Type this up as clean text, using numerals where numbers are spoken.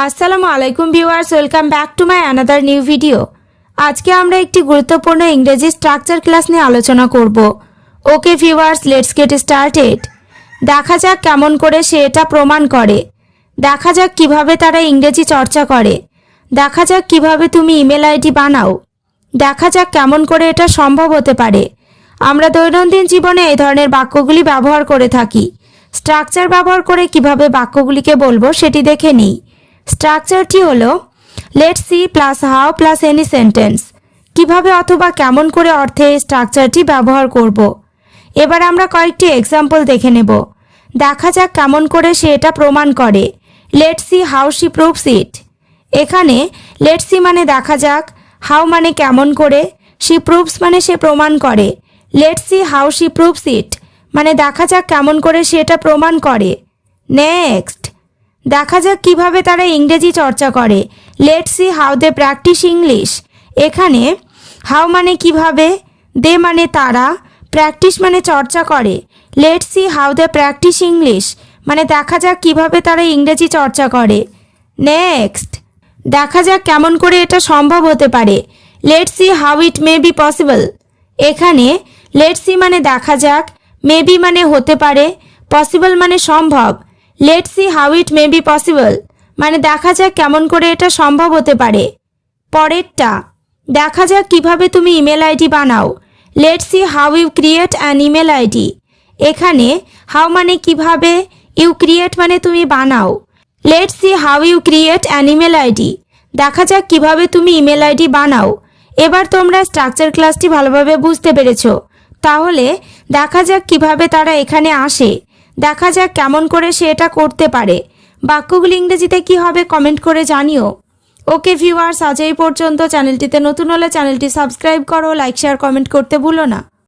আসসালামু আলাইকুম viewers, welcome back to my another new video. আজকে আমরা একটি গুরুত্বপূর্ণ ইংরেজি স্ট্রাকচার ক্লাস নিয়ে আলোচনা করব। Okay viewers, let's get started. দেখা যাক কেমন করে সে এটা প্রমাণ করে। দেখা যাক কিভাবে তারা ইংরেজি চর্চা করে। দেখা যাক কিভাবে তুমি ইমেল আইডি বানাও। দেখা যাক কেমন করে এটা সম্ভব হতে পারে। আমরা দৈনন্দিন জীবনে এই ধরনের বাক্যগুলি ব্যবহার করে থাকি। স্ট্রাকচার ব্যবহার করে কিভাবে বাক্যগুলিকে বলবো সেটি দেখে নিই। স্ট্রাকচারটি হলো let's see plus how plus any sentence. কিভাবে অথবা কেমন করে অর্থে এই স্ট্রাকচারটি ব্যবহার করব। এবার আমরা কয়েকটি এক্সাম্পল দেখে নেব। দেখা যাক কেমন করে সে এটা প্রমাণ করে। Let's see how she proves it. এখানে লেটস সি মানে দেখা যাক, হাউ মানে কেমন করে, শি প্রুভস মানে সে প্রমাণ করে। Let's see how she proves it মানে দেখা যাক কেমন করে সে এটা প্রমাণ করে। নেক্সট, দেখা যাক কিভাবে তারা ইংরেজি চর্চা করে। Let's see how they practice English. এখানে হাউ মানে কিভাবে, দে মানে তারা, প্র্যাকটিস মানে চর্চা করে। Let's see how they practice English মানে দেখা যাক কিভাবে তারা ইংরেজি চর্চা করে। নেক্সট, দেখা যাক কেমন করে এটা সম্ভব হতে পারে। Let's see how it may be possible. এখানে লেটস সি মানে দেখা যাক, মে বি মানে হতে পারে, পসিবল মানে সম্ভব। Let's see how it may be possible মানে দেখা যাক কেমন করে এটা সম্ভব হতে পারে। পরেরটা, দেখা যাক কিভাবে তুমি ইমেল আইডি বানাও। Let's see how you create an email ID. এখানে হাউ মানে কিভাবে, ইউ ক্রিয়েট মানে তুমি বানাও। Let's see how you create an email ID দেখা যাক কিভাবে তুমি ইমেল আইডি বানাও। এবার তোমরা স্ট্রাকচার ক্লাসটি ভালোভাবে বুঝতে পেরেছো। তাহলে দেখা যাক কিভাবে তারা এখানে আসে। দেখা যাক কেমন করে সে এটা করতে পারে। বাক্যগুলি ইংরেজিতে কি হবে কমেন্ট করে জানিও। ওকে ভিউয়ার্স, আজ এই পর্যন্ত। চ্যানেলটিতে নতুন হলে চ্যানেলটি সাবস্ক্রাইব করো, লাইক শেয়ার কমেন্ট করতে ভুলো না।